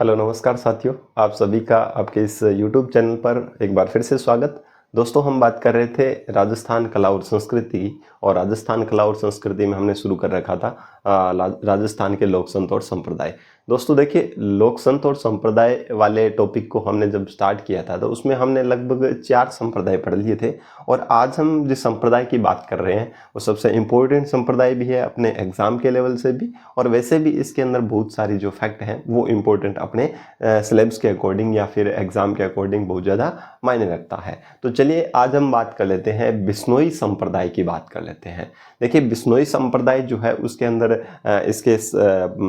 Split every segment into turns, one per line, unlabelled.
Hello नमस्कार साथियों, आप सभी का आपके इस YouTube चैनल पर एक बार फिर से स्वागत। दोस्तों, हम बात कर रहे थे राजस्थान कला और संस्कृति की, और राजस्थान कला और संस्कृति में हमने शुरू कर रखा था राजस्थान के लोक संत और संप्रदाय। दोस्तों देखिए, लोक संत और संप्रदाय वाले टॉपिक को हमने जब स्टार्ट किया था तो उसमें हमने लगभग 4 संप्रदाय पढ़ लिए थे, और आज हम जिस संप्रदाय की बात कर रहे हैं वो सबसे इम्पोर्टेंट संप्रदाय भी है अपने एग्जाम के लेवल से भी, और वैसे भी इसके अंदर बहुत सारी जो फैक्ट हैं वो इम्पोर्टेंट अपने सिलेबस के अकॉर्डिंग या फिर एग्जाम के अकॉर्डिंग बहुत ज़्यादा मायने रखता है। तो चलिए आज हम बात कर लेते हैं बिश्नोई संप्रदाय की बात कर लेते हैं। देखिए, बिश्नोई संप्रदाय जो है उसके अंदर इसके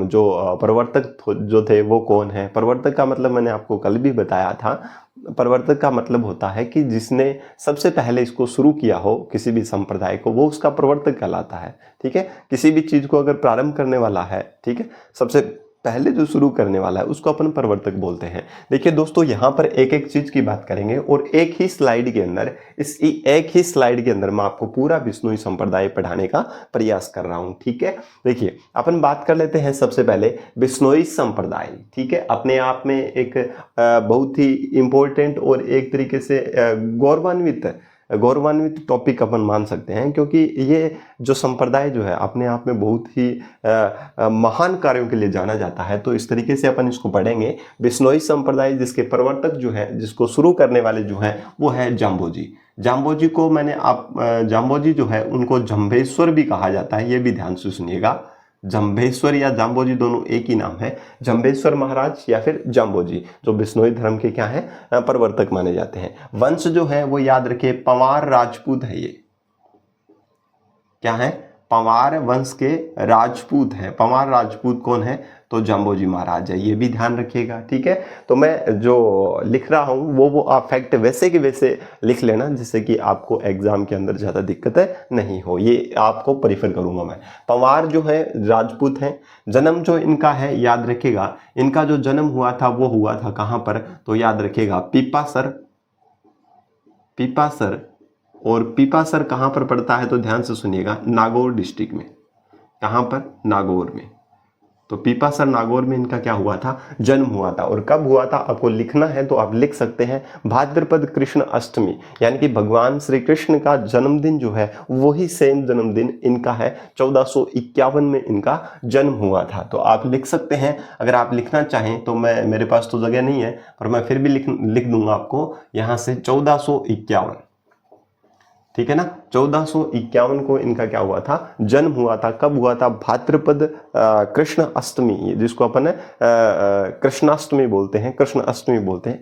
जो प्रवर्तक जो थे वो कौन है। प्रवर्तक का मतलब मैंने आपको कल भी बताया था। प्रवर्तक का मतलब होता है कि जिसने सबसे पहले इसको शुरू किया हो किसी भी संप्रदाय को, वो उसका प्रवर्तक कहलाता है। ठीक है, किसी भी चीज को अगर प्रारंभ करने वाला है, ठीक है, सबसे पहले जो शुरू करने वाला है उसको अपन प्रवर्तक बोलते हैं। देखिए दोस्तों, यहाँ पर एक एक चीज की बात करेंगे, और एक ही स्लाइड के अंदर मैं आपको पूरा बिश्नोई संप्रदाय पढ़ाने का प्रयास कर रहा हूं। ठीक है, देखिए अपन बात कर लेते हैं सबसे पहले बिश्नोई संप्रदाय। ठीक है, अपने आप में एक बहुत ही इंपॉर्टेंट और एक तरीके से गौरवान्वित टॉपिक अपन मान सकते हैं, क्योंकि ये जो संप्रदाय जो है अपने आप में बहुत ही महान कार्यों के लिए जाना जाता है। तो इस तरीके से अपन इसको पढ़ेंगे। बिश्नोई संप्रदाय जिसके प्रवर्तक जो है, जिसको शुरू करने वाले जो है वो है जाम्बोजी। जाम्बोजी को जाम्बोजी जो है उनको जम्भेश्वर भी कहा जाता है, ये भी ध्यान से सुनिएगा। जम्भेश्वर या जाम्बोजी दोनों एक ही नाम है। जम्भेश्वर महाराज या फिर जाम्बोजी, जो बिश्नोई धर्म के क्या है, प्रवर्तक माने जाते हैं। वंश जो है वो याद रखिए पंवार राजपूत है। ये क्या है? पंवार वंश के राजपूत है। पंवार राजपूत कौन है? तो जाम्बोजी महाराज है, ये भी ध्यान रखिएगा। ठीक है, तो मैं जो लिख रहा हूं वो आप फैक्ट वैसे के वैसे लिख लेना, जिससे कि आपको एग्जाम के अंदर ज्यादा दिक्कत नहीं हो। ये आपको प्रीफर करूंगा मैं। पंवार जो है राजपूत हैं। जन्म जो इनका है याद रखिएगा, इनका जो जन्म हुआ था वो हुआ था कहां पर? तो याद रखिएगा पीपासर। और पीपासर कहां पर पड़ता है? तो ध्यान से सुनिएगा, नागौर डिस्ट्रिक्ट में। कहां पर? नागौर में। तो पीपासर नागौर में इनका क्या हुआ था? जन्म हुआ था। और कब हुआ था आपको लिखना है तो आप लिख सकते हैं भाद्रपद कृष्ण अष्टमी, यानी कि भगवान श्री कृष्ण का जन्मदिन जो है वही सेम जन्मदिन इनका है। 1451 में इनका जन्म हुआ था। तो आप लिख सकते हैं, अगर आप लिखना चाहें तो मेरे पास तो जगह नहीं है, पर मैं फिर भी लिख दूंगा आपको यहां से 1451। ठीक है ना, 1451 को इनका क्या हुआ था? जन्म हुआ था। कब हुआ था? भाद्रपद कृष्ण अष्टमी, जिसको अपन कृष्णाष्टमी बोलते हैं,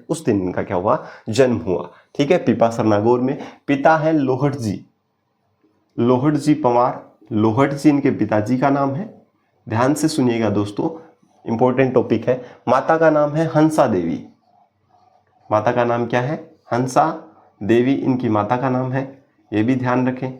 उस दिन इनका क्या हुआ? जन्म हुआ। ठीक है, पीपासर नागौर में। पिता है लोहट जी पंवार। लोहट जी इनके पिताजी का नाम है। ध्यान से सुनिएगा दोस्तों, इंपॉर्टेंट टॉपिक है। माता का नाम है हंसा देवी। माता का नाम क्या है? हंसा देवी इनकी माता का नाम है, ये भी ध्यान रखें।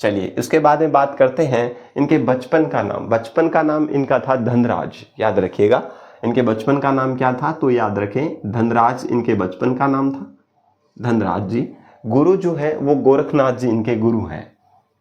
चलिए इसके बाद में बात करते हैं इनके बचपन का नाम। बचपन का नाम इनका था धनराज, याद रखिएगा। इनके बचपन का नाम क्या था? तो याद रखें, धनराज इनके बचपन का नाम था, धनराज जी। गुरु जो है वो गोरखनाथ जी इनके गुरु हैं।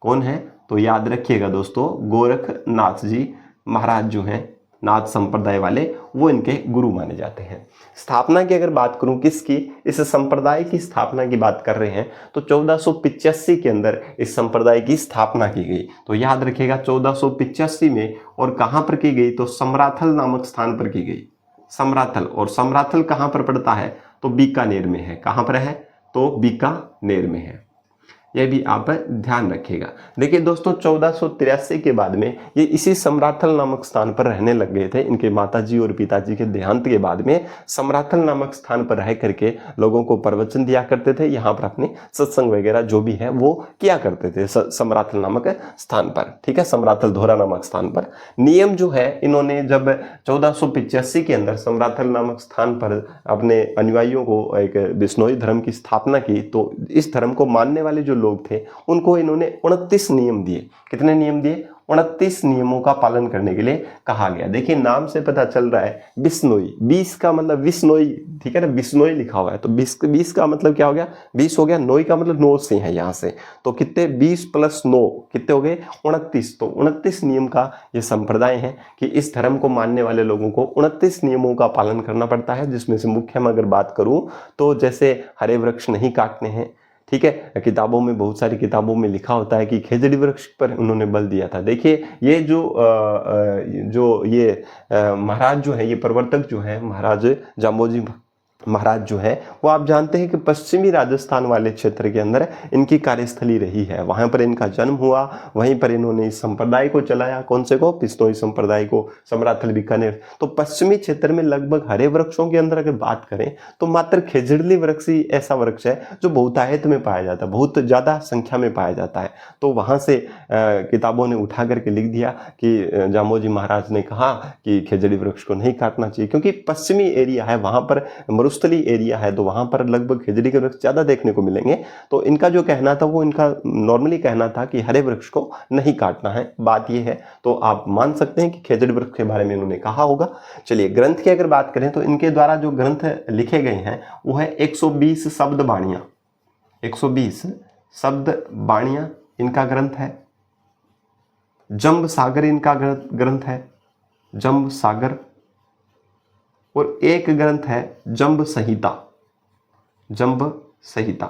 कौन है? तो याद रखिएगा दोस्तों, गोरखनाथ जी महाराज जो हैं, नाथ संप्रदाय वाले, वो इनके गुरु माने जाते हैं। स्थापना की अगर बात करूं, किसकी? इस संप्रदाय की स्थापना की बात कर रहे हैं तो 1485 के अंदर इस संप्रदाय की स्थापना की गई। तो याद रखिएगा 1485 में। और कहां पर की गई? तो समराथल नामक स्थान पर की गई। समराथल, और समराथल कहां पर पड़ता है? तो बीकानेर में है। कहां पर है? तो बीकानेर में है, यह भी आप ध्यान रखिएगा। देखिए दोस्तों, 1483 के बाद में ये इसी समराथल नामक स्थान पर रहने लग गए थे। इनके माताजी और पिताजी के देहांत के बाद में समराथल नामक स्थान पर रह करके लोगों को प्रवचन दिया करते थे। यहाँ पर अपने सत्संग वगैरह जो भी है वो किया करते थे समराथल नामक स्थान पर। ठीक है, समराथल धोरा नामक स्थान पर। नियम जो है, इन्होंने जब 1485 के अंदर समराथल नामक स्थान पर अपने अनुयायियों को एक बिश्नोई धर्म की स्थापना की, तो इस धर्म को मानने वाले जो लोग थे उनको इन्होंने 29 नियम दिए। कितने नियम दिए? 29 नियमों का पालन करने के लिए कहा गया। देखिए नाम से पता चल रहा है बिश्नोई, 20 का मतलब विश्नोई, ठीक है ना, बिश्नोई लिखा हुआ है तो 20 का मतलब क्या हो गया, 20 हो गया। नोई का मतलब 9 से है यहाँ से, तो कितने 20 + 9 कितने हो गए 29। तो 29 नियम का ये संप्रदाय है कि इस धर्म को मानने वाले लोगों को 29 नियमों का पालन करना पड़ता है, जिसमें से मुख्य में अगर बात करूं तो जैसे हरे वृक्ष नहीं काटने हैं, ठीक है। किताबों में, बहुत सारी किताबों में लिखा होता है कि खेजड़ी वृक्ष पर उन्होंने बल दिया था। देखिए ये जो ये महाराज जो है, ये प्रवर्तक जो है महाराज जाम्बोजी महाराज जो है वो आप जानते हैं कि पश्चिमी राजस्थान वाले क्षेत्र के अंदर इनकी कार्यस्थली रही है, वहां पर इनका जन्म हुआ, वहीं पर इन्होंने इस संप्रदाय को चलाया। कौन से को, बिश्नोई संप्रदाय को, समराथल बीकानेर। तो पश्चिमी क्षेत्र में लगभग हरे वृक्षों के अंदर अगर बात करें तो मात्र खेजड़ली वृक्ष ही ऐसा वृक्ष है जो बहुतायत में पाया जाता है, बहुत ज्यादा संख्या में पाया जाता है। तो वहां से किताबों ने उठा करके लिख दिया कि जाम्बोजी महाराज ने कहा कि खेजड़ी वृक्ष को नहीं काटना चाहिए, क्योंकि पश्चिमी एरिया है, वहां पर मरुस्थली एरिया है, तो वहां पर लगभग खेजड़ी के वृक्ष ज्यादा देखने को मिलेंगे। तो इनका जो कहना था वो इनका नॉर्मली कहना था कि हरे वृक्ष को नहीं काटना है, बात ये है। तो आप मान सकते हैं कि खेजड़ी वृक्ष के बारे में इन्होंने कहा होगा। चलिए ग्रंथ की अगर बात करें तो इनके द्वारा जो ग्रंथ लिखे गए हैं वो है 120 शब्द बाणियां, 120 शब्द बाणियां इनका ग्रंथ है। जंब सागर इनका ग्रंथ है, जंब सागर। और एक ग्रंथ है जंब संहिता, जंब संहिता।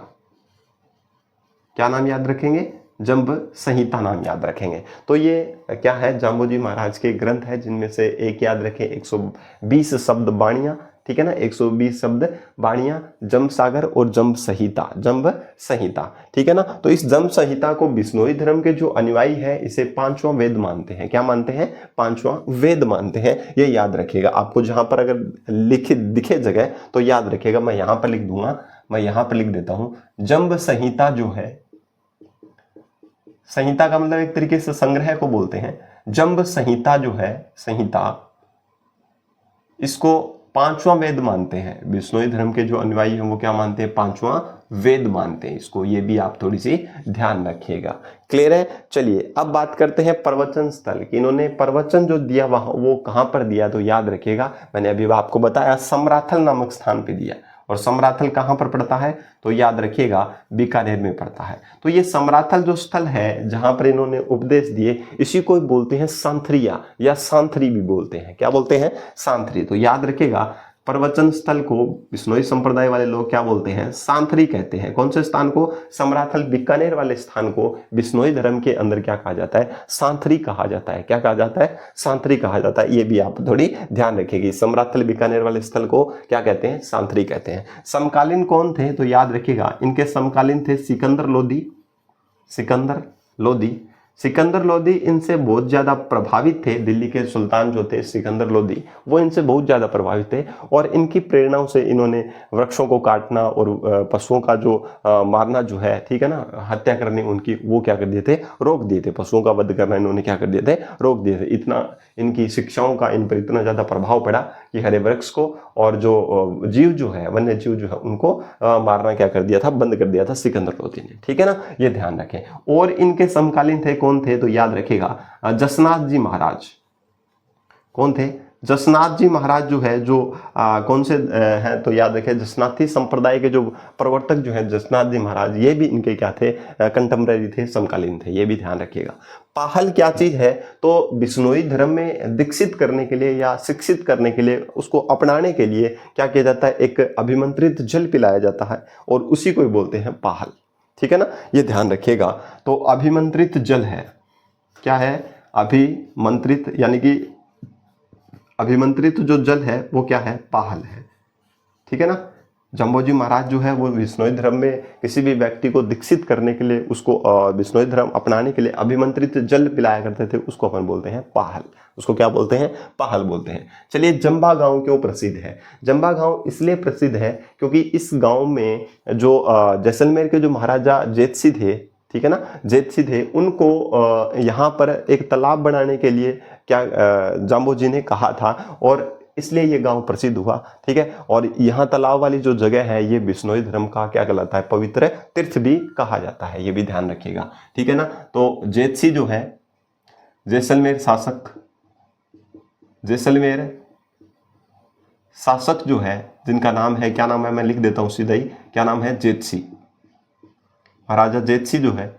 क्या नाम याद रखेंगे, जंब संहिता नाम याद रखेंगे। तो ये क्या है, जाम्बोजी महाराज के ग्रंथ है, जिनमें से एक याद रखें 120 शब्द बाणियां, ठीक है ना, 120 शब्द बाणियां, जंब सागर और जंब संहिता, जंब संहिता, ठीक है ना। तो इस जंब संहिता को बिश्नोई धर्म के जो अनुयायी है इसे 5वां वेद मानते हैं। क्या मानते हैं, 5वां वेद मानते हैं। ये याद रखिएगा, आपको जहां पर अगर लिखे दिखे जगह तो याद रखिएगा। मैं यहां पर लिख दूंगा, मैं यहां पर लिख देता हूं, जंब संहिता जो है, संहिता का मतलब एक तरीके से संग्रह को बोलते हैं। जंब संहिता जो है, संहिता, इसको 5वां वेद मानते हैं। बिश्नोई धर्म के जो अनुयायी हैं वो क्या मानते हैं, 5वां वेद मानते हैं इसको। ये भी आप थोड़ी सी ध्यान रखिएगा। क्लियर है। चलिए अब बात करते हैं प्रवचन स्थल की। इन्होंने प्रवचन जो दिया वहां वो कहां पर दिया, तो याद रखिएगा, मैंने अभी आपको बताया समराथल नामक स्थान पे दिया। और समराथल कहां पर पड़ता है, तो याद रखिएगा बीकानेर में पड़ता है। तो ये समराथल जो स्थल है जहां पर इन्होंने उपदेश दिए, इसी को बोलते हैं सांथरिया या सांथरी भी बोलते हैं। क्या बोलते हैं, सांथरी। तो याद रखिएगा, प्रवचन स्थल को बिश्नोई संप्रदाय वाले लोग क्या बोलते हैं, सांथरी कहते हैं। कौन से स्थान को, समराथल बीकानेर वाले स्थान को बिश्नोई धर्म के अंदर क्या कहा जाता है, सांथरी कहा जाता है। क्या कहा जाता है, सांथरी कहा जाता है। ये भी आप थोड़ी ध्यान रखिएगी, समराथल बीकानेर वाले स्थल को क्या कहते हैं, सांथरी कहते हैं। समकालीन कौन थे, तो याद रखिएगा, इनके समकालीन थे सिकंदर लोदी, सिकंदर लोदी। सिकंदर लोदी इनसे बहुत ज्यादा प्रभावित थे। दिल्ली के सुल्तान जो थे सिकंदर लोदी, वो इनसे बहुत ज्यादा प्रभावित थे और इनकी प्रेरणाओं से इन्होंने वृक्षों को काटना और पशुओं का जो मारना जो है, ठीक है ना, हत्या करनी उनकी, वो क्या कर दिए थे, रोक दिए थे। पशुओं का वध करना इन्होंने क्या कर दिए थे, रोक दिए थे। इतना इनकी शिक्षाओं का इन पर इतना ज्यादा प्रभाव पड़ा कि हरे वृक्ष को और जो जीव जो है, वन्य जीव जो है, उनको मारना क्या कर दिया था, बंद कर दिया था सिकंदर लोदी ने, ठीक है ना, ये ध्यान रखें। और इनके समकालीन थे, कौन थे, तो याद रखिएगा जसनाथ जी महाराज। कौन थे, जसनाथ जी महाराज जो है, जो कौन से हैं, तो याद रखें जसनाथी संप्रदाय के जो प्रवर्तक जो है जसनाथ जी महाराज, ये भी इनके क्या थे, कंटेम्पररी थे, समकालीन थे। ये भी ध्यान रखिएगा। पाहल क्या चीज है, तो बिश्नोई धर्म में दीक्षित करने के लिए या शिक्षित करने के लिए, उसको अपनाने के लिए क्या किया जाता है, एक अभिमंत्रित जल पिलाया जाता है और उसी को ही बोलते हैं पाहल, ठीक है ना, ये ध्यान रखिएगा। तो अभिमंत्रित जल है, क्या है, अभिमंत्रित, यानी कि अभिमंत्रित जो जल है वो क्या है, पाहल है, ठीक है ना। जाम्बोजी महाराज जो है वो बिश्नोई धर्म में किसी भी व्यक्ति को दीक्षित करने के लिए, उसको बिश्नोई धर्म अपनाने के लिए अभिमंत्रित जल पिलाया करते थे, उसको अपन बोलते हैं पाहल। उसको क्या बोलते हैं, पाहल बोलते हैं। चलिए जंबा गांव क्यों प्रसिद्ध है, जंबा गांव इसलिए प्रसिद्ध है क्योंकि इस गांव में जो जैसलमेर के जो महाराजा जेतसी थे, ठीक है ना, जेतसी थे, उनको यहाँ पर एक तालाब बनाने के लिए क्या जाम्बोजी ने कहा था और इसलिए ये गांव प्रसिद्ध हुआ, ठीक है। और यहाँ तालाब वाली जो जगह है ये बिश्नोई धर्म का क्या कहलाता है, पवित्र तीर्थ भी कहा जाता है। ये भी ध्यान रखिएगा, ठीक है ना। तो जेतसी जो है, जैसलमेर शासक, जैसलमेर शासक जो है जिनका नाम है, क्या नाम है, मैं लिख देता हूं सीधा ही, क्या नाम है, जेतसी। महाराजा जेतसी जो है,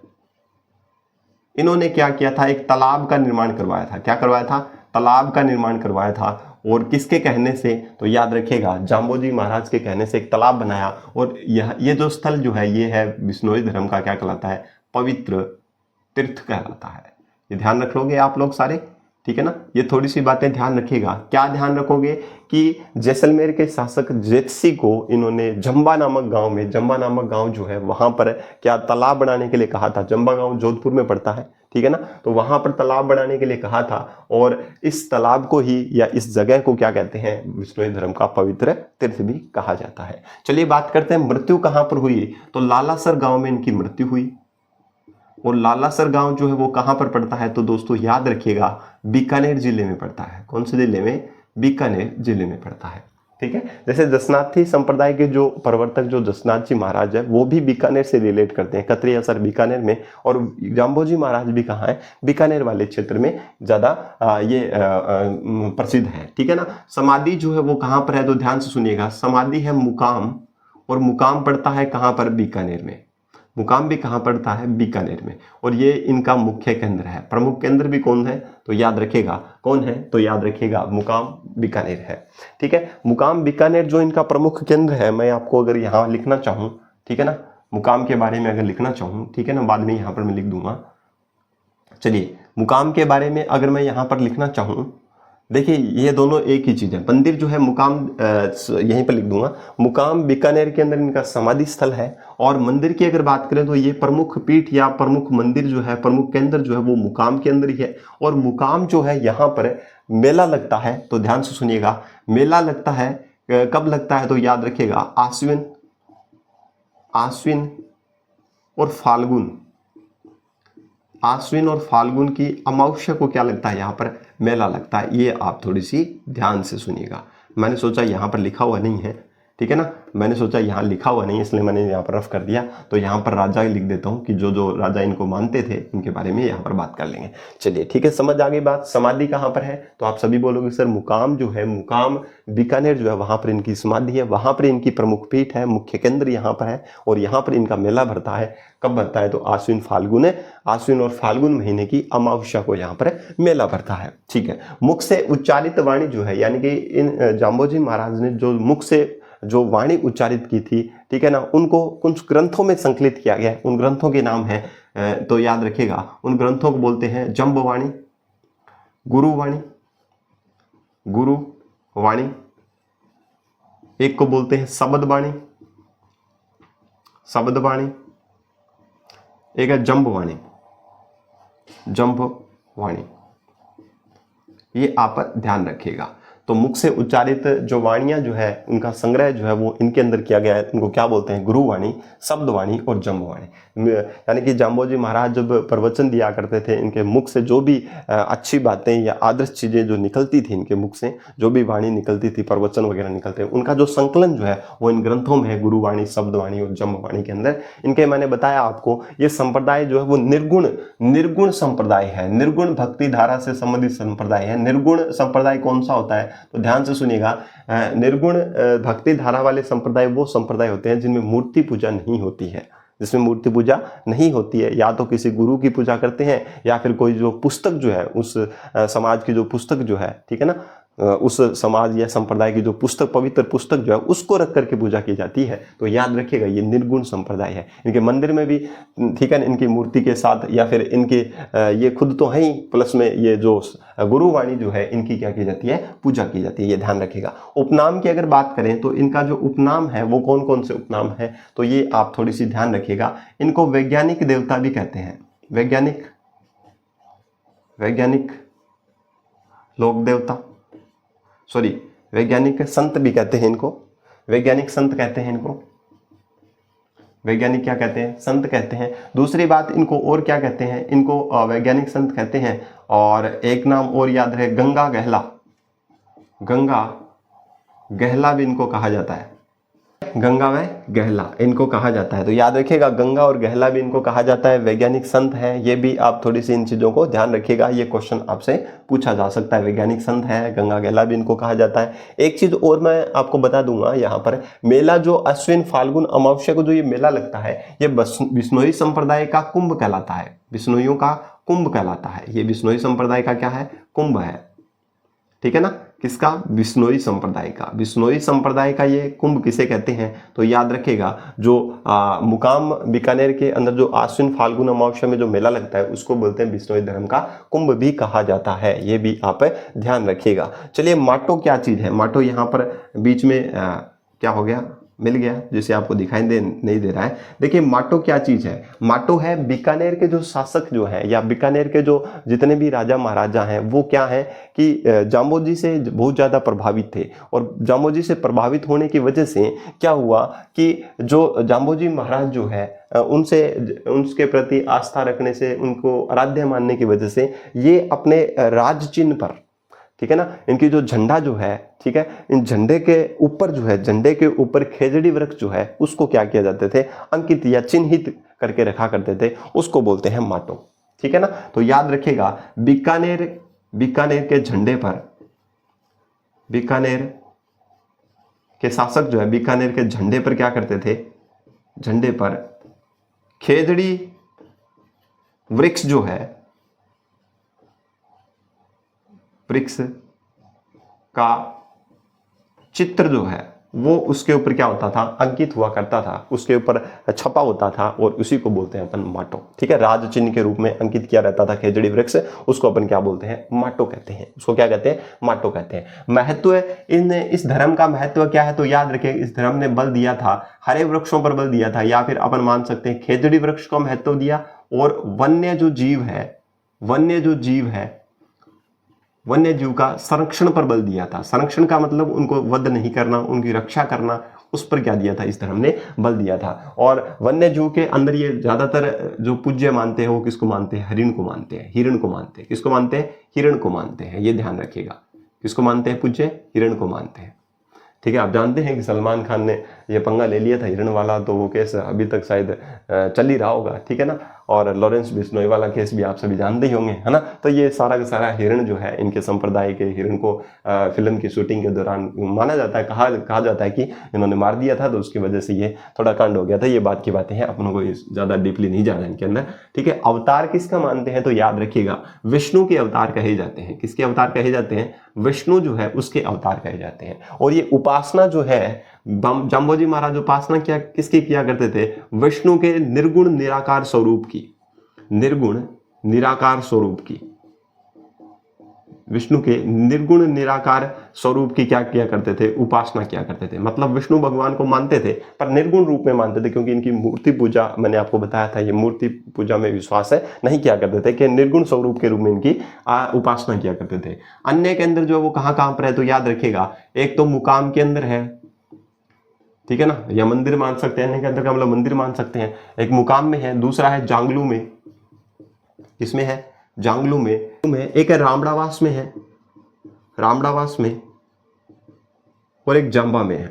इन्होंने क्या किया था, एक तालाब का निर्माण करवाया था। क्या करवाया था, तालाब का निर्माण करवाया था। और किसके कहने से, तो याद रखिएगा जाम्बोजी महाराज के कहने से एक तालाब बनाया। और ये जो स्थल जो है ये है बिश्नोई धर्म का क्या कहलाता है, पवित्र तीर्थ कहलाता है। ये ध्यान रख लोगे आप लोग सारे, ठीक है ना। ये थोड़ी सी बातें ध्यान रखिएगा। क्या ध्यान रखोगे कि जैसलमेर के शासक जेतसी को इन्होंने जंबा नामक गांव में, जंबा नामक गांव जो है वहां पर क्या तालाब बनाने के लिए कहा था। जंबा गांव जोधपुर में पड़ता है, ठीक है ना। तो वहां पर तालाब बनाने के लिए कहा था। और इस तालाब को ही या इस जगह को क्या कहते हैं, विष्णुई धर्म का पवित्र तीर्थ भी कहा जाता है। चलिए बात करते हैं मृत्यु कहां पर हुई। तो लालासर गांव में इनकी मृत्यु हुई। और लालासर गांव जो है वो कहां पर पड़ता है, तो दोस्तों याद रखिएगा बीकानेर जिले में पड़ता है। कौन से जिले में, बीकानेर जिले में पड़ता है, ठीक है। जैसे दशनाथी संप्रदाय के जो प्रवर्तक जो दशनाथ जी महाराज है वो भी बीकानेर से रिलेट करते हैं। कतरी असर बीकानेर में, और जाम्बोजी महाराज भी कहाँ है, बीकानेर वाले क्षेत्र में ज्यादा ये प्रसिद्ध है, ठीक है ना। समाधि जो है वो कहाँ पर है, तो ध्यान से सुनिएगा। समाधि है मुकाम, और मुकाम पड़ता है कहाँ पर, बीकानेर में। मुकाम भी कहाँ पड़ता है, बीकानेर में। और ये इनका मुख्य केंद्र है। प्रमुख केंद्र भी कौन है, तो याद रखिएगा कौन है, तो याद रखिएगा मुकाम बीकानेर है, ठीक है। मुकाम बीकानेर जो इनका प्रमुख केंद्र है, मैं आपको अगर यहाँ लिखना चाहूँ, ठीक है ना, मुकाम के बारे में अगर लिखना चाहूँ, ठीक है ना, बाद में यहाँ पर मैं लिख दूंगा। चलिए मुकाम के बारे में अगर मैं यहाँ पर लिखना चाहूँ, देखिए ये दोनों एक ही चीज है। मंदिर जो है मुकाम, यहीं पर लिख दूंगा, मुकाम बीकानेर के अंदर इनका समाधि स्थल है। और मंदिर की अगर बात करें तो ये प्रमुख पीठ या प्रमुख मंदिर जो है, प्रमुख केंद्र जो है वो मुकाम के अंदर ही है। और मुकाम जो है यहाँ पर मेला लगता है, तो ध्यान से सुनिएगा। मेला लगता है, कब लगता है, तो याद रखिएगा आश्विन, आश्विन और फाल्गुन, आश्विन और फाल्गुन की अमावस्या को क्या लगता है, यहाँ पर मेला लगता है। ये आप थोड़ी सी ध्यान से सुनिएगा। मैंने सोचा यहाँ पर लिखा हुआ नहीं है, ठीक है ना, मैंने सोचा यहाँ लिखा हुआ नहीं, इसलिए मैंने यहाँ पर रफ कर दिया। तो यहाँ पर राजा लिख देता हूँ कि जो जो राजा इनको मानते थे इनके बारे में यहाँ पर बात कर लेंगे। चलिए ठीक है, समझ आ गई बात। समाधि कहाँ पर है, तो आप सभी बोलोगे सर मुकाम जो है, मुकाम बीकानेर जो है वहाँ पर इनकी समाधि है, वहाँ पर इनकी प्रमुख पीठ है, मुख्य केंद्र यहाँ पर है। और यहाँ पर इनका मेला भरता है। कब भरता है, तो आश्विन फाल्गुन है, आश्विन और फाल्गुन महीने की अमावस्या को यहाँ पर मेला भरता है, ठीक है। मुख से उच्चारित वाणी जो है, यानी कि इन जाम्बोजी महाराज ने जो मुख से जो वाणी उच्चारित की थी, ठीक है ना, उनको कुछ ग्रंथों में संकलित किया गया है। उन ग्रंथों के नाम है, तो याद रखिएगा, उन ग्रंथों को बोलते हैं जंबवाणी, गुरुवाणी, गुरुवाणी, एक को बोलते हैं शब्दवाणी, शब्दवाणी, एक है जंबवाणी, जंबवाणी। ये आप ध्यान रखिएगा। तो मुख से उच्चारित जो वाणियां जो है उनका संग्रह जो है वो इनके अंदर किया गया है। इनको क्या बोलते हैं, गुरुवाणी, शब्दवाणी और जंबवाणी। यानी कि जाम्बोजी महाराज जब प्रवचन दिया करते थे, इनके मुख से जो भी अच्छी बातें या आदर्श चीजें जो निकलती थी, इनके मुख से जो भी वाणी निकलती थी, प्रवचन वगैरह निकलते हैं, उनका जो संकलन जो है वो इन ग्रंथों में है, गुरुवाणी, शब्दवाणी और जंबवाणी के अंदर। इनके मैंने बताया आपको, ये संप्रदाय जो है वो निर्गुण संप्रदाय है, निर्गुण भक्ति धारा से संबंधित संप्रदाय है। निर्गुण संप्रदाय कौन सा होता है, तो ध्यान से सुनिएगा। निर्गुण भक्ति धारा वाले संप्रदाय वो संप्रदाय होते हैं जिनमें मूर्ति पूजा नहीं होती है, जिसमें मूर्ति पूजा नहीं होती है। या तो किसी गुरु की पूजा करते हैं, या फिर कोई जो पुस्तक जो है उस समाज की जो पुस्तक जो है, ठीक है ना, उस समाज या संप्रदाय की जो पुस्तक, पवित्र पुस्तक जो है उसको रख करके पूजा की जाती है। तो याद रखिएगा ये निर्गुण संप्रदाय है। इनके मंदिर में भी, ठीक है, इनकी मूर्ति के साथ या फिर इनके ये खुद तो है ही, प्लस में ये जो गुरुवाणी जो है इनकी क्या की जाती है, पूजा की जाती है। ये ध्यान रखिएगा। उपनाम की अगर बात करें तो इनका जो उपनाम है वो कौन कौन से उपनाम है, तो ये आप थोड़ी सी ध्यान रखिएगा। इनको वैज्ञानिक देवता भी कहते हैं, वैज्ञानिक लोक देवता, सॉरी वैज्ञानिक संत भी कहते हैं इनको, वैज्ञानिक संत कहते हैं इनको। वैज्ञानिक क्या कहते हैं, संत कहते हैं। दूसरी बात, इनको और क्या कहते हैं, इनको वैज्ञानिक संत कहते हैं। और एक नाम और याद रहे, गंगा गहला, गंगा गहला भी इनको कहा जाता है, गंगा व गहला इनको कहा जाता है। तो याद रखिएगा गंगा और गहला भी इनको कहा जाता है, वैज्ञानिक संत है। ये भी आप थोड़ी सी इन चीजों को ध्यान रखिएगा, ये क्वेश्चन आपसे पूछा जा सकता है। वैज्ञानिक संत है, गंगा गहला भी इनको कहा जाता है। एक चीज और मैं आपको बता दूंगा यहाँ पर, मेला जो अश्विन फाल्गुन अमावस्या को जो ये मेला लगता है, ये बिश्नोई संप्रदाय का कुंभ कहलाता है। बिश्नोइयों का कुंभ कहलाता है। ये बिश्नोई संप्रदाय का क्या है? कुंभ है। ठीक है ना? किसका? बिश्नोई संप्रदाय का। बिश्नोई संप्रदाय का ये कुंभ किसे कहते हैं? तो याद रखिएगा जो मुकाम बीकानेर के अंदर जो आश्विन फाल्गुन अमावस्या में जो मेला लगता है उसको बोलते हैं बिश्नोई धर्म का कुंभ भी कहा जाता है। ये भी आप ध्यान रखिएगा। चलिए माटो क्या चीज है? माटो यहाँ पर बीच में क्या हो गया? मिल गया, जिसे आपको दिखाई नहीं दे रहा है। देखिए माटो क्या चीज है? माटो है बीकानेर के जो शासक जो है, या बीकानेर के जो जितने भी राजा महाराजा हैं, वो क्या है कि जाम्बोजी से बहुत ज़्यादा प्रभावित थे। और जाम्बोजी से प्रभावित होने की वजह से क्या हुआ कि जो जाम्बोजी महाराज जो है उनके प्रति आस्था रखने से, उनको आराध्य मानने की वजह से ये अपने राज चिन्ह पर, ठीक है ना, इनकी जो झंडा जो है, ठीक है, इन झंडे के ऊपर जो है, झंडे के ऊपर खेजड़ी वृक्ष जो है उसको क्या किया जाते थे? अंकित या चिन्हित करके रखा करते थे। उसको बोलते हैं माटो। ठीक है ना? तो याद रखिएगा बीकानेर के झंडे पर, बीकानेर के शासक जो है बीकानेर के झंडे पर क्या करते थे? झंडे पर खेजड़ी वृक्ष जो है, वृक्ष का चित्र जो है वो उसके ऊपर क्या होता था? अंकित हुआ करता था, उसके ऊपर छपा होता था, और उसी को बोलते हैं अपन माटो। ठीक है? राज चिन्ह के रूप में अंकित किया रहता था खेजड़ी वृक्ष, उसको अपन क्या बोलते हैं? माटो कहते हैं। उसको क्या कहते हैं? माटो कहते हैं। महत्व इस धर्म का महत्व क्या है? तो याद रखिए इस धर्म ने बल दिया था, हरे वृक्षों पर बल दिया था, या फिर अपन मान सकते हैं खेजड़ी वृक्ष को महत्व दिया, और वन्य जो जीव है, वन्य जीव का संरक्षण पर बल दिया था। संरक्षण का मतलब उनको वध नहीं करना, उनकी रक्षा करना, उस पर क्या दिया था? इस धर्म ने बल दिया था। और वन्य जीव के अंदर ये ज्यादातर जो पूज्य मानते हैं वो किसको मानते हैं? हरिण को मानते हैं, हिरण को मानते हैं। किसको मानते हैं? हिरण को मानते हैं। ये ध्यान रखिएगा, किसको मानते हैं? पूज्य हिरण को मानते हैं। ठीक है? आप जानते हैं कि सलमान खान ने ये पंगा ले लिया था हिरण वाला, तो वो केस अभी तक शायद चल ही रहा होगा। ठीक है ना? और लॉरेंस बिश्नोई वाला केस भी आप सभी जानते ही होंगे, है ना? तो ये सारा का सारा हिरण जो है, इनके संप्रदाय के हिरण को फिल्म की शूटिंग के दौरान माना जाता है, कहा जाता है कि इन्होंने मार दिया था, तो उसकी वजह से ये थोड़ा कांड हो गया था। ये बात की बातें हैं, अपनों को ज़्यादा डीपली नहीं जाना इनके अंदर। ठीक है? अवतार किसका मानते हैं? तो याद रखिएगा विष्णु के अवतार कहे जाते हैं। किसके अवतार कहे जाते हैं? विष्णु जो है उसके अवतार कहे जाते हैं। और ये उपासना जो है, जाम्बोजी महाराज उपासना किसकी किया करते थे? विष्णु के निर्गुण निराकार स्वरूप की। निर्गुण निराकार स्वरूप की, विष्णु के निर्गुण निराकार स्वरूप की क्या किया करते थे? उपासना किया करते थे। मतलब विष्णु भगवान को मानते थे पर निर्गुण रूप में मानते थे, क्योंकि इनकी मूर्ति पूजा, मैंने आपको बताया था, ये मूर्ति पूजा में विश्वास है, नहीं किया करते थे, कि निर्गुण स्वरूप के रूप में इनकी उपासना किया करते थे। अन्य के अंदर जो वो कहाँ पर है? तो याद रखिएगा एक तो मुकाम के अंदर है, ठीक है ना, या मंदिर मान सकते हैं, अन्य के अंदर का मतलब मंदिर मान सकते हैं। एक मुकाम में है, दूसरा है जांगलू में। किसमें है? जांगलू में। एक है रामड़ावास में है, रामड़ावास में, और एक जांबा में है।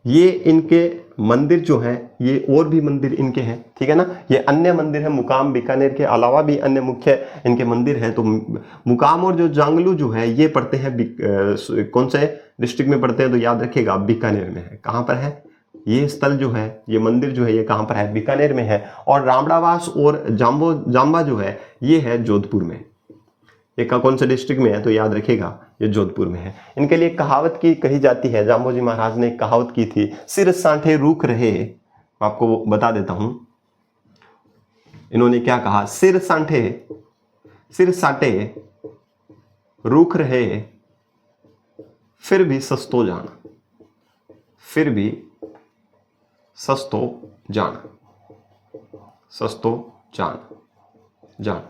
ये इनके मंदिर जो है, ये और भी मंदिर इनके हैं। ठीक है ना? ये अन्य मंदिर है, मुकाम बीकानेर के अलावा भी अन्य मुख्य इनके मंदिर हैं। तो मुकाम और जो जांगलू जो है ये पड़ते हैं कौन से डिस्ट्रिक्ट में पड़ते हैं? तो याद रखिएगा बीकानेर में है। कहाँ पर है ये स्थल जो है, ये मंदिर जो है, ये कहाँ पर है? बीकानेर में है। और रामड़ावास और जांबा जो है ये है जोधपुर में। ये कौन से डिस्ट्रिक्ट में है? तो याद रखिएगा ये जोधपुर में है। इनके लिए कहावत की कही जाती है, जाम्बोजी महाराज ने कहावत की थी, सिर सांठे रूख रहे। मैं आपको बता देता हूं इन्होंने क्या कहा। सिर सांठे रूख रहे, फिर भी सस्तो जान, फिर भी सस्तो जान, सस्तो जान।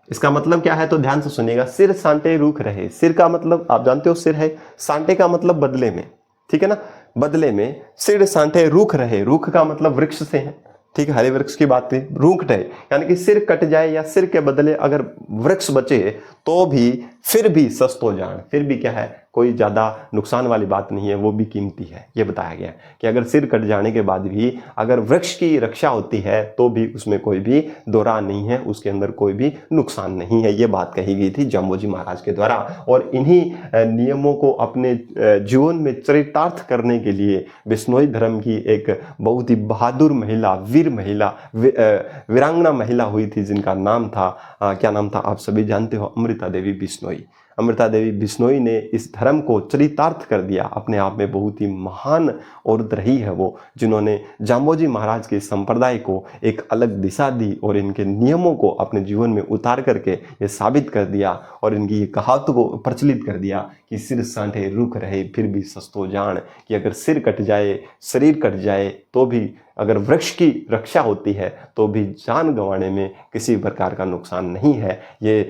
इसका मतलब क्या है? तो ध्यान से सुनिएगा। सिर सांटे रूख रहे, सिर का मतलब आप जानते हो सिर है, सांटे का मतलब बदले में। ठीक है ना? बदले में सिर सांटे रूख रहे, रूख का मतलब वृक्ष से है। ठीक है? हरे वृक्ष की बात थी। रूख रहे यानी कि सिर कट जाए या सिर के बदले अगर वृक्ष बचे तो भी फिर भी सस्तो जान, फिर भी क्या है? कोई ज़्यादा नुकसान वाली बात नहीं है, वो भी कीमती है। ये बताया गया कि अगर सिर कट जाने के बाद भी अगर वृक्ष की रक्षा होती है तो भी उसमें कोई भी दो राय नहीं है, उसके अंदर कोई भी नुकसान नहीं है। ये बात कही गई थी जाम्बोजी महाराज के द्वारा। और इन्हीं नियमों को अपने जीवन में चरितार्थ करने के लिए बिश्नोई धर्म की एक बहुत ही बहादुर महिला, वीर महिला, वीरांगना महिला हुई थी, जिनका नाम था क्या नाम था आप सभी जानते हो, अमृता देवी बिश्नोई। अमृता देवी बिश्नोई ने इस धर्म को चरितार्थ कर दिया। अपने आप में बहुत ही महान औरत रही है वो, जिन्होंने जाम्बोजी महाराज के संप्रदाय को एक अलग दिशा दी और इनके नियमों को अपने जीवन में उतार करके ये साबित कर दिया और इनकी ये कहावत को प्रचलित कर दिया कि सिर सांठे रुख रहे फिर भी सस्तो जान, कि अगर सिर कट जाए, शरीर कट जाए तो भी, अगर वृक्ष की रक्षा होती है तो भी जान गंवाने में किसी प्रकार का नुकसान नहीं है। ये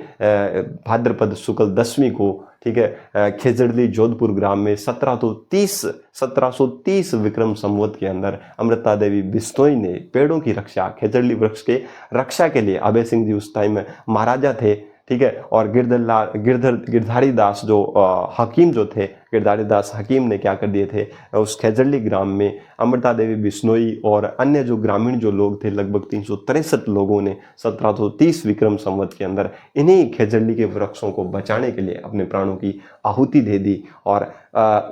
भाद्रपद शुक्ल 10वीं को, ठीक है, खेजड़ली जोधपुर ग्राम में 1730 विक्रम संवत के अंदर अमृता देवी बिश्नोई ने पेड़ों की रक्षा, खेजड़ली वृक्ष के रक्षा के लिए, अभय सिंह जी उस टाइम महाराजा थे, ठीक है, और गिरधारी दास जो हकीम जो थे, गिरधारी दास हकीम ने क्या कर दिए थे, उस खेजड़ली ग्राम में अमृता देवी बिश्नोई और अन्य जो ग्रामीण जो लोग थे, लगभग 363 लोगों ने 1730 विक्रम संवत के अंदर इन्हीं खेजड़ली के वृक्षों को बचाने के लिए अपने प्राणों की आहुति दे दी। और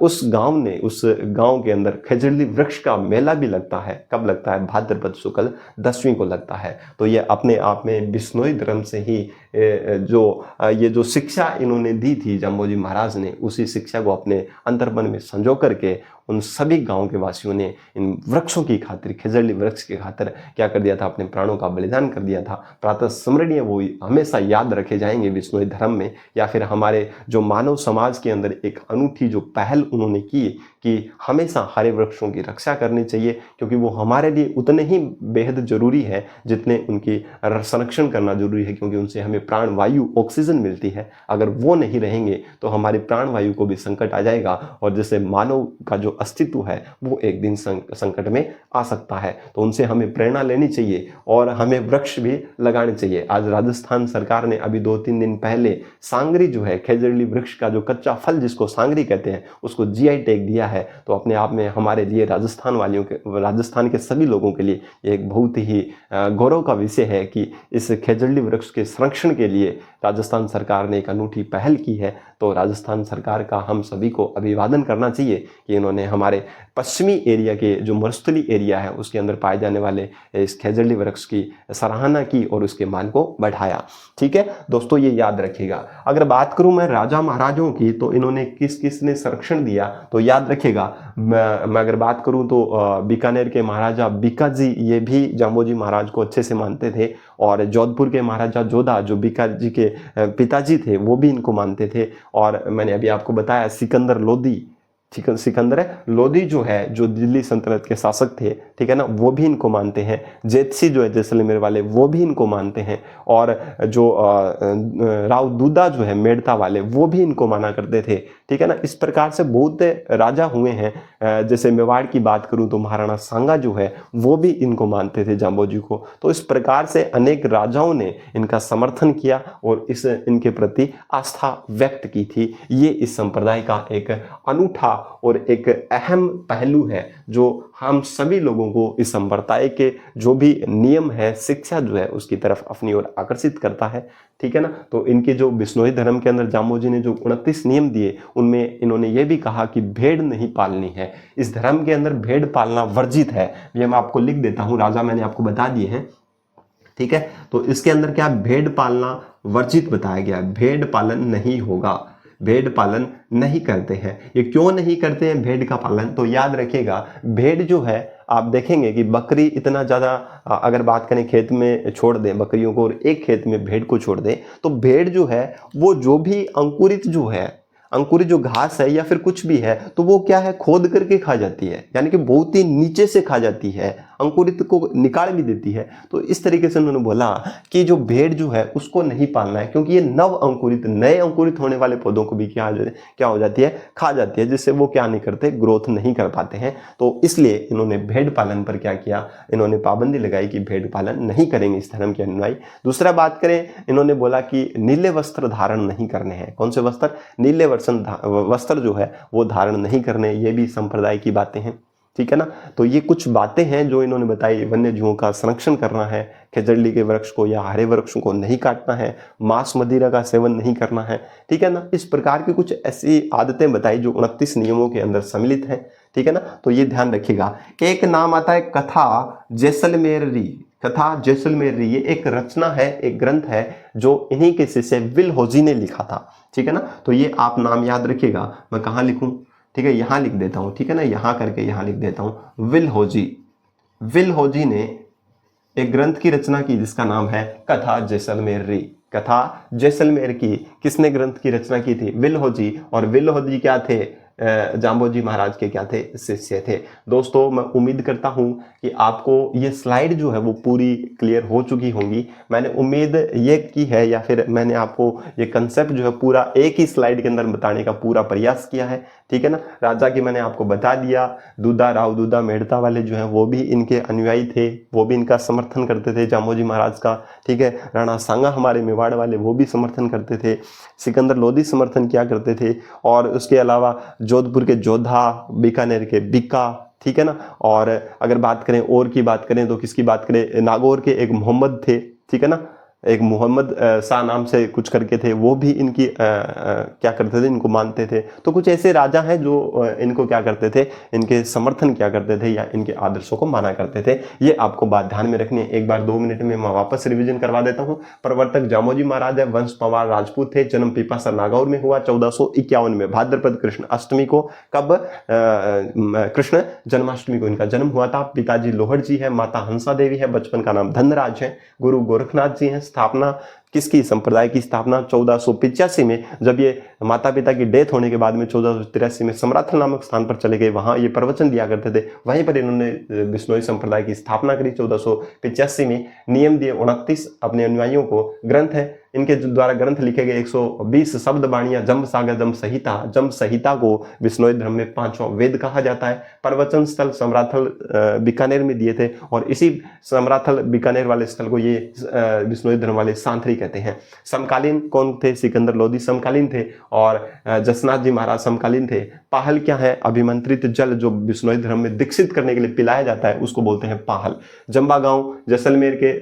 उस गांव के अंदर खेजड़ली वृक्ष का मेला भी लगता है। कब लगता है? भाद्रपद शुक्ल 10वीं को लगता है। तो ये अपने आप में बिश्नोई धर्म से ही ये जो शिक्षा इन्होंने दी थी जाम्बोजी महाराज ने, उसी शिक्षा को अपने अंतर्मन में संजो करके उन सभी गांव के वासियों ने इन वृक्षों की खातिर, खेजड़ली वृक्ष की खातिर क्या कर दिया था, अपने प्राणों का बलिदान कर दिया था। प्रातः स्मरणीय वो हमेशा याद रखे जाएंगे बिश्नोई धर्म में। या फिर हमारे जो मानव समाज के अंदर एक अनूठी जो पहल उन्होंने की कि हमेशा हरे वृक्षों की रक्षा करनी चाहिए, क्योंकि वो हमारे लिए उतने ही बेहद जरूरी है जितने उनकी संरक्षण करना जरूरी है, क्योंकि उनसे हमें प्राण वायु, ऑक्सीजन मिलती है। अगर वो नहीं रहेंगे तो हमारी प्राण वायु को भी संकट आ जाएगा और जैसे मानव का जो अस्तित्व है वो एक दिन संकट में आ सकता है। तो उनसे हमें प्रेरणा लेनी चाहिए और हमें वृक्ष भी लगाने चाहिए। आज राजस्थान सरकार ने अभी 2-3 दिन पहले सांगरी जो है, खेजड़ली वृक्ष का जो कच्चा फल जिसको सांगरी कहते हैं, उसको जीआई टैग दिया है। तो अपने आप में हमारे लिए, राजस्थान के सभी लोगों के लिए एक बहुत ही गौरव का विषय है कि इस खेजड़ली वृक्ष के संरक्षण के लिए राजस्थान सरकार ने एक अनूठी पहल की है। तो राजस्थान सरकार का हम सभी को अभिवादन करना चाहिए कि इन्होंने हमारे पश्चिमी एरिया के जो मरुस्थली एरिया है उसके अंदर पाए जाने वाले इस खेजड़ली वृक्ष की सराहना की और उसके मान को बढ़ाया। ठीक है दोस्तों, ये याद रखिएगा। अगर बात करूं मैं राजा महाराजों की, तो इन्होंने किस किस ने संरक्षण दिया तो याद रखिएगा। मैं अगर बात करूं तो बीकानेर के महाराजा बीकाजी, ये भी जाम्बोजी महाराज को अच्छे से मानते थे। और जोधपुर के महाराजा जोधा, जो बीकाजी के पिताजी थे, वो भी इनको मानते थे। और मैंने अभी आपको बताया सिकंदर लोदी, सिकंदर लोदी जो है, जो दिल्ली सल्तनत के शासक थे, ठीक है ना, वो भी इनको मानते हैं। जेतसी जो है जैसलमेर वाले, वो भी इनको मानते हैं। और जो राव दूदा जो है मेड़ता वाले, वो भी इनको माना करते थे। ठीक है ना, इस प्रकार से बहुत राजा हुए हैं। जैसे मेवाड़ की बात करूं तो महाराणा सांगा जो है वो भी इनको मानते थे, जाम्बोजी को। तो इस प्रकार से अनेक राजाओं ने इनका समर्थन किया और इनके प्रति आस्था व्यक्त की थी। ये इस संप्रदाय का एक अनूठा और एक अहम पहलू है जो हम सभी लोगों को इस संप्रदाय के जो भी नियम है, शिक्षा जो है, उसकी तरफ अपनी ओर आकर्षित करता है। ठीक है ना, तो इनके जो बिश्नोई धर्म के अंदर जाम्बोजी ने जो 29 नियम दिए, उनमें इन्होंने ये भी कहा कि भेड़ नहीं पालनी है। इस धर्म के अंदर भेड़ पालना वर्जित है। ये मैं आपको लिख देता हूं, राजा मैंने आपको बता दिए हैं। ठीक है, तो इसके अंदर क्या भेड़ पालना वर्जित बताया गया, भेड़ पालन नहीं होगा, भेड़ पालन नहीं करते हैं। ये क्यों नहीं करते हैं भेड़ का पालन? तो याद रखिएगा, भेड़ जो है, आप देखेंगे कि बकरी इतना ज़्यादा, अगर बात करें खेत में छोड़ दें बकरियों को और एक खेत में भेड़ को छोड़ दें, तो भेड़ जो है वो जो भी अंकुरित जो है, अंकुरित जो घास है या फिर कुछ भी है, तो वो क्या है, खोद करके खा जाती है, यानी कि बहुत ही नीचे से खा जाती है। अंकुरित को निकाल भी देती है। तो इस तरीके से उन्होंने बोला कि जो भेड़ जो है उसको नहीं पालना है, क्योंकि ये नव अंकुरित नए अंकुरित होने वाले पौधों को भी क्या हो जाती है, खा जाती है, जिससे वो क्या नहीं करते, ग्रोथ नहीं कर पाते हैं। तो इसलिए इन्होंने भेड़ पालन पर क्या किया, इन्होंने पाबंदी लगाई कि भेड़ पालन नहीं करेंगे इस धर्म के अनुयायी। दूसरा बात करें, इन्होंने बोला कि नीले वस्त्र धारण नहीं करने हैं। कौन से वस्त्र? नीले वस्त्र जो है वो धारण नहीं करने, ये भी संप्रदाय की बातें हैं, ठीक है ना। तो ये कुछ बातें हैं जो इन्होंने बताई। वन्य जीवों का संरक्षण करना है, खेजड़ली के वृक्ष को या हरे वृक्ष को नहीं काटना है, मांस मदिरा का सेवन नहीं करना है, ठीक है ना। इस प्रकार की कुछ ऐसी आदतें बताई जो 29 नियमों के अंदर सम्मिलित हैं, ठीक है ना। तो ये ध्यान रखिएगा। एक नाम आता है कथा जैसलमेरी। कथा जैसलमेरी ये एक रचना है, एक ग्रंथ है जो इन्हीं के शिष्य विल होजी ने लिखा था, ठीक है ना। तो ये आप नाम याद रखिएगा। मैं कहाँ लिखूं? ठीक है, यहाँ लिख देता हूँ, ठीक है ना, यहाँ करके यहाँ लिख देता हूँ। विल होजी ने एक ग्रंथ की रचना की जिसका नाम है कथा जैसलमेरी। कथा जैसलमेर की किसने ग्रंथ की रचना की थी? विल होजी। और विल होजी क्या थे? जाम्बोजी महाराज के क्या थे? शिष्य थे। दोस्तों मैं उम्मीद करता हूं कि आपको ये स्लाइड जो है वो पूरी क्लियर हो चुकी होंगी। मैंने उम्मीद ये की है, या फिर मैंने आपको ये कंसेप्ट जो है पूरा एक ही स्लाइड के अंदर बताने का पूरा प्रयास किया है, ठीक है ना। राजा की मैंने आपको बता दिया, दूधा राव दूधा मेड़ता वाले जो हैं वो भी इनके अनुयायी थे, वो भी इनका समर्थन करते थे जाम्बोजी महाराज का, ठीक है। राणा सांगा हमारे मेवाड़ वाले वो भी समर्थन करते थे, सिकंदर लोधी समर्थन किया करते थे, और उसके अलावा जोधपुर के जोधा, बीकानेर के बीका, ठीक है ना। और अगर बात करें और की बात करें तो किसकी बात करें? नागौर के एक मोहम्मद थे, ठीक है ना, एक मोहम्मद शाह नाम से कुछ करके थे, वो भी इनकी क्या करते थे, इनको मानते थे। तो कुछ ऐसे राजा हैं जो इनको क्या करते थे, इनके समर्थन क्या करते थे या इनके आदर्शों को माना करते थे। ये आपको बात ध्यान में रखनी है। एक बार 2 मिनट में मैं वापस रिवीजन करवा देता हूँ। प्रवर्तक जामोजी महाराज है, वंश पवार राजपूत थे, जन्म पीपासा नागौर में हुआ 1451 में भाद्रपद कृष्ण अष्टमी को। कब? कृष्ण जन्माष्टमी को इनका जन्म हुआ था। पिताजी लोहड़ जी है, माता हंसा देवी है, बचपन का नाम धनराज है। गुरु गोरखनाथ जी हैं। स्थापना किसकी? संप्रदाय की स्थापना 1485 में, जब ये माता पिता की डेथ होने के बाद में 1483 में समराथल नामक स्थान पर चले गए, वहां ये प्रवचन दिया करते थे, वहीं पर इन्होंने बिश्नोई संप्रदाय की स्थापना करी 1485 में। नियम दिए 29 अपने अनुयायियों को। ग्रंथ है इनके द्वारा ग्रंथ लिखे गए 120 शब्द बाणियां, जम सागर जम संहिता। जम संहिता को बिश्नोई धर्म में 5वां वेद कहा जाता है। प्रवचन स्थल समराथल बीकानेर में दिए थे, और इसी समराथल बीकानेर वाले स्थल को ये बिश्नोई धर्म वाले सांथरी कहते हैं। समकालीन कौन थे? सिकंदर लोधी समकालीन थे, और जसनाथ जी महाराज समकालीन थे। पाहल क्या है? अभिमंत्रित जल जो बिश्नोई धर्म में दीक्षित करने के लिए पिलाया जाता है उसको बोलते हैं पाहल। जंबा गांव जैसलमेर के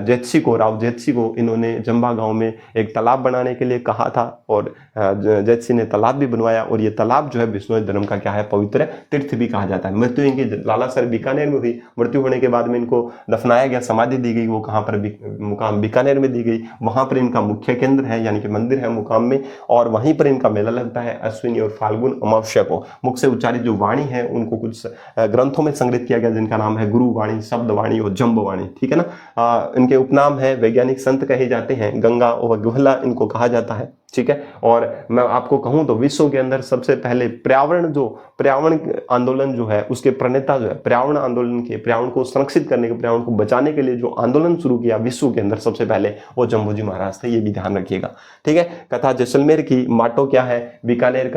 जेतसी को, राव जेतसी को इन्होंने जंबा गांव में एक तालाब बनाने के लिए कहा था, और जेतसी ने तालाब भी बनवाया, और ये तालाब जो है बिश्नोई धर्म का क्या है? पवित्र तीर्थ भी कहा जाता है। मृत्यु इनकी लालासर बीकानेर में हुई। मृत्यु होने के बाद में इनको दफनाया गया, समाधि दी गई, वो कहाँ पर? मुकाम बीकानेर में दी गई। वहां पर इनका मुख्य केंद्र है, यानी कि मंदिर है मुकाम में, और वहीं पर इनका मेला लगता है अश्विनी और फाल्गुन अमावस्या को। मुख से उच्चारित जो वाणी है उनको कुछ ग्रंथों में संग्रहित किया गया, जिनका नाम है गुरु वाणी, शब्द वाणी और जम्ब वाणी, ठीक है ना। इनके उपनाम है, वैज्ञानिक संत कहे जाते हैं, गंगा और गुहला इनको कहा जाता है, ठीक है। और मैं आपको कहूं तो विश्व के अंदर सबसे पहले पर्यावरण आंदोलन जो है उसके प्रणेता जो है, पर्यावरण आंदोलन के, पर्यावरण को संरक्षित करने के, पर्यावरण को बचाने के लिए जो आंदोलन शुरू किया विश्व के अंदर सबसे पहले, वो जम्बोजी महाराज थे। ये भी ध्यान रखिएगा, ठीक है। कथा जैसलमेर की। माटो क्या है? बीकानेर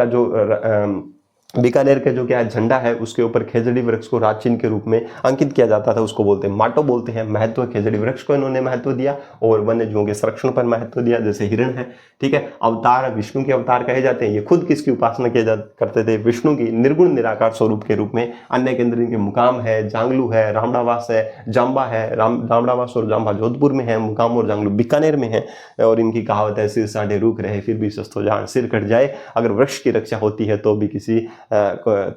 का जो क्या है झंडा है, उसके ऊपर खेजड़ी वृक्ष को राज चिन्ह के रूप में अंकित किया जाता था, उसको बोलते हैं माटो बोलते हैं। महत्व खेजड़ी वृक्ष को इन्होंने महत्व दिया, और वन्य जीवों के संरक्षण पर महत्व दिया, जैसे हिरण है, ठीक है। अवतार विष्णु के अवतार कहे जाते हैं। ये खुद किसकी उपासना करते थे? विष्णु की निर्गुण निराकार स्वरूप के रूप में। अन्य केंद्र इनके मुकाम है, जांगलू है, रामडावास है, जाम्बा है। रामडावास और जाम्बा जोधपुर में है, मुकाम और जांगलू बीकानेर में है। और इनकी कहावत है, सिर साढ़े रूख रहे फिर भी सस्त हो जाए, सिर कट जाए अगर वृक्ष की रक्षा होती है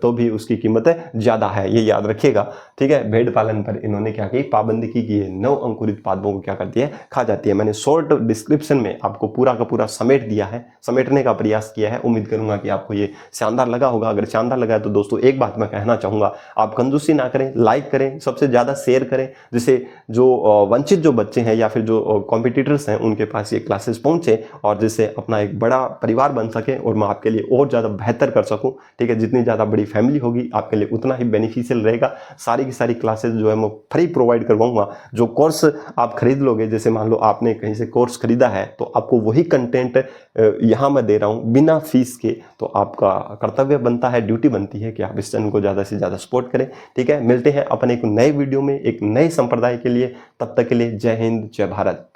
तो भी उसकी कीमत ज्यादा है, ये याद रखिएगा, ठीक है। भेड़ पालन पर इन्होंने क्या की? पाबंदी की कि नव अंकुरित पादपों को क्या करती है? खा जाती है। मैंने शॉर्ट डिस्क्रिप्शन में आपको पूरा का पूरा समेट दिया है, समेटने का प्रयास किया है। उम्मीद करूंगा कि आपको ये शानदार लगा होगा। अगर शानदार लगा है तो दोस्तों एक बात मैं कहना चाहूंगा, आप कंजूसी ना करें, लाइक करें, सबसे ज्यादा शेयर करें, जिससे जो वंचित जो बच्चे हैं या फिर जो कॉम्पिटिटर्स हैं उनके पास ये क्लासेस पहुंचे, और जिससे अपना एक बड़ा परिवार बन सके और मैं आपके लिए और ज्यादा बेहतर कर सकूं, ठीक है। जितनी ज़्यादा बड़ी फैमिली होगी आपके लिए उतना ही बेनिफिशियल रहेगा। सारी की सारी क्लासेज जो है मैं फ्री प्रोवाइड करवाऊंगा। जो कोर्स आप खरीद लोगे, जैसे मान लो आपने कहीं से कोर्स खरीदा है तो आपको वही कंटेंट यहाँ मैं दे रहा हूँ बिना फीस के। तो आपका कर्तव्य बनता है, ड्यूटी बनती है कि आप इस चैनल को ज़्यादा से ज़्यादा सपोर्ट करें। ठीक है, मिलते हैं अपन एक नए वीडियो में एक नए संप्रदाय के लिए। तब तक के लिए जय हिंद, जय भारत।